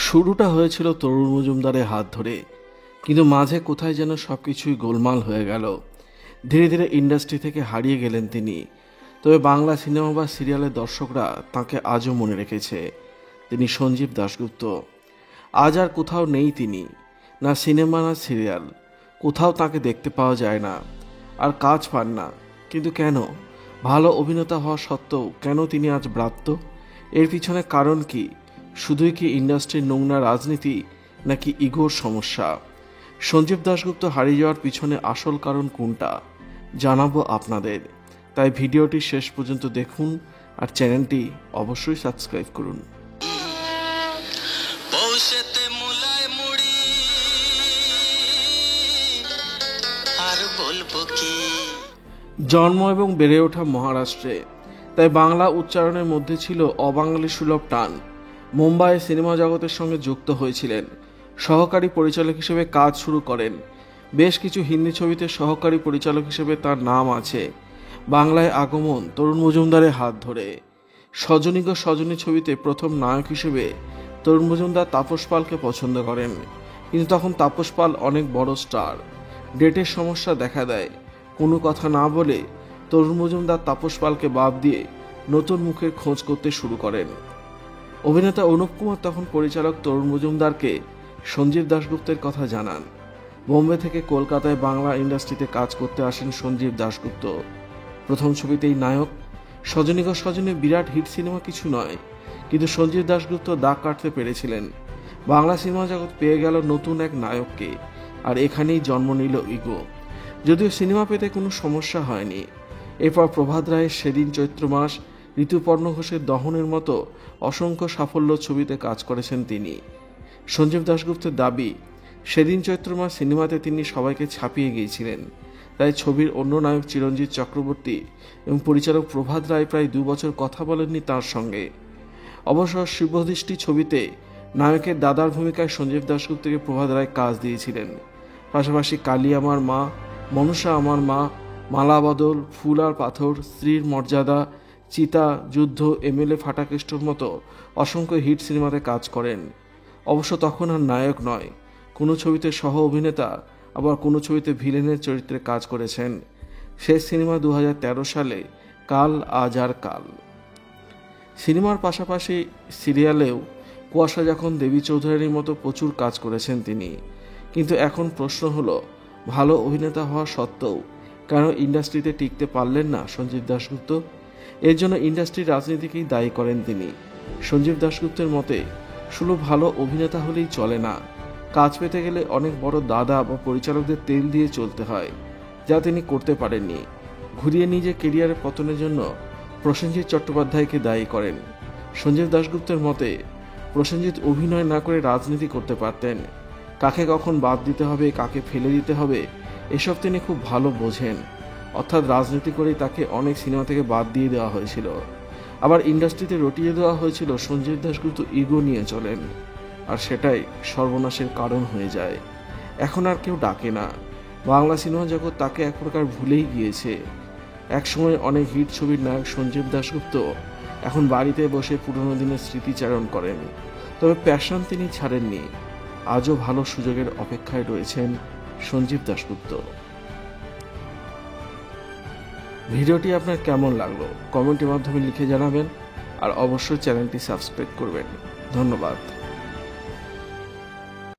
শুরুটা হয়েছিল তরুণ মজুমদারের হাত ধরে, কিন্তু মাঝে কোথায় যেন সবকিছুই গোলমাল হয়ে গেল। ধীরে ধীরে ইন্ডাস্ট্রি থেকে হারিয়ে গেলেন তিনি। তবে বাংলা সিনেমা বা সিরিয়ালের দর্শকরা তাকে আজও মনে রেখেছে। তিনি সঞ্জীব দাশগুপ্ত। আজ আর কোথাও নেই তিনি, না সিনেমা না সিরিয়াল, কোথাও তাকে দেখতে পাওয়া যায় না, আর কাজ পান না। কিন্তু কেন? ভালো অভিনেতা হওয়া সত্ত্বেও কেন তিনি আজ ব্রাত্য? এর পিছনে কারণ কি? শুধুই কি ইন্ডাস্ট্রির নোংরা রাজনীতি, নাকি ইগোর সমস্যা? সঞ্জীব দাশগুপ্ত হারিয়ে যাওয়ার পিছনে আসল কারণ কোনটা জানাবো আপনাদের। তাই ভিডিওটি শেষ পর্যন্ত দেখুন আর চ্যানেলটি অবশ্যই সাবস্ক্রাইব করুন। জন্ম এবং বেড়ে ওঠা মহারাষ্ট্রে, তাই বাংলা উচ্চারণের মধ্যে ছিল অবাঙালি সুলভ টান। মুম্বাইয়ে সিনেমা জগতের সঙ্গে যুক্ত হয়েছিলেন। সহকারী পরিচালক হিসেবে কাজ শুরু করেন। বেশ কিছু হিন্দি ছবিতে সহকারী পরিচালক হিসেবে তার নাম আছে। বাংলায় আগমন তরুণ মজুমদারের হাত ধরে। সজনী গো সজনী ছবিতে প্রথম নায়ক হিসেবে তরুণ মজুমদার তাপস পালকে পছন্দ করেন, কিন্তু তখন তাপস পাল অনেক বড় স্টার। ডেটের সমস্যা দেখা দেয়। কোনো কথা না বলে তরুণ মজুমদার তাপস পালকে বাদ দিয়ে নতুন মুখের খোঁজ করতে শুরু করেন। অভিনেতা অনুপ কুমার তখন পরিচালক তরুণ মজুমদারকে সঞ্জীব দাশগুপ্তের কথা জানান। বোম্বে থেকে কলকাতায় বাংলা ইন্ডাস্ট্রিতে কাজ করতে আসেন সঞ্জীব দাশগুপ্ত। প্রথম ছবিতেই নায়ক। সজনী গো সজনী বিরাট হিট সিনেমা কিছু নয়, কিন্তু সঞ্জীব দাশগুপ্ত দাগ কাটতে পেরেছিলেন। বাংলা সিনেমা জগৎ পেয়ে গেল নতুন এক নায়ককে, আর এখানেই জন্ম নিল ইগো। যদিও সিনেমা পেতে কোনো সমস্যা হয়নি। এরপর প্রভাত রায়ের সেদিন চৈত্র মাস, ঋতুপর্ণ ঘোষের দহনের মতো অসংখ্য সাফল্য ছবিতে কাজ করেছেন তিনি। সঞ্জীব দাশগুপ্তের দাবি, সেদিন চৈত্র মাস সিনেমাতে তিনি সবাইকে ছাপিয়ে গিয়েছিলেন। তাই ছবির অন্য নায়ক চিরঞ্জিত চক্রবর্তী এবং পরিচালক প্রভাত রায় প্রায় 2 বছর কথা বলেননি তার সঙ্গে। অবশ্য শুভদৃষ্টি ছবিতে নায়কের দাদার ভূমিকায় সঞ্জীব দাশগুপ্তকে প্রভাত রায় কাজ দিয়েছিলেন। পাশাপাশি কালী আমার মা, মনসা আমার মা, মালা বদল, ফুল আর পাথর, স্ত্রীর মর্যাদা, চিতা, যুদ্ধ, এমএলএ ফাটাকেষ্টর মতো অসংখ্য হিট সিনেমাতে কাজ করেন। অবশ্য তখন আর নায়ক নয়, কোনো ছবিতে সহ অভিনেতা, আবার কোনো ছবিতে ভিলেনের চরিত্রে কাজ করেছেন। শেষ সিনেমা 2013 সালে কাল আজ আর কাল। সিনেমার পাশাপাশি সিরিয়ালেও কুয়াশা যখন দেবী চৌধুরীর মতো প্রচুর কাজ করেছেন তিনি। কিন্তু এখন প্রশ্ন হলো, ভালো অভিনেতা হওয়া সত্ত্বেও কেন ইন্ডাস্ট্রিতে টিকতে পারলেন না সঞ্জীব দাশগুপ্ত? এর জন্য ইন্ডাস্ট্রির রাজনীতিকেই দায়ী করেন তিনি। সঞ্জীব দাশগুপ্তের মতে, শুধু ভালো অভিনেতা হলেই চলে না, কাজ পেতে গেলে অনেক বড় দাদা বা পরিচালকদের তেল দিয়ে চলতে হয়, যা তিনি করতে পারেননি। ঘুরিয়ে নিজে কেরিয়ারের পতনের জন্য প্রসেনজিৎ চট্টোপাধ্যায়কে দায়ী করেন। সঞ্জীব দাশগুপ্তের মতে, প্রসেনজিৎ অভিনয় না করে রাজনীতি করতে পারতেন। কাকে কখন বাদ দিতে হবে, কাকে ফেলে দিতে হবে, এসব তিনি খুব ভালো বোঝেন। অর্থাৎ রাজনীতি করেই তাকে অনেক সিনেমা থেকে বাদ দিয়ে দেওয়া হয়েছিল। আবার ইন্ডাস্ট্রিতে রটিয়ে দেওয়া হয়েছিল সঞ্জীব দাশগুপ্ত ইগো নিয়ে চলেন, আর সেটাই সর্বনাশের কারণ হয়ে যায়। এখন আর কেউ ডাকে না। বাংলা সিনেমা জগৎ তাকে এক প্রকার ভুলেই গিয়েছে। একসময় অনেক হিট ছবির নায়ক সঞ্জীব দাশগুপ্ত এখন বাড়িতে বসে পুরনো দিনের স্মৃতিচারণ করেন। তবে প্যাশন তিনি ছাড়েননি। আজও ভালো সুযোগের অপেক্ষায় রয়েছেন সঞ্জীব দাশগুপ্ত। ভিডিওটি আপনার কেমন লাগলো কমেন্টের মাধ্যমে লিখে জানাবেন, আর অবশ্যই চ্যানেলটি সাবস্ক্রাইব করবেন। ধন্যবাদ।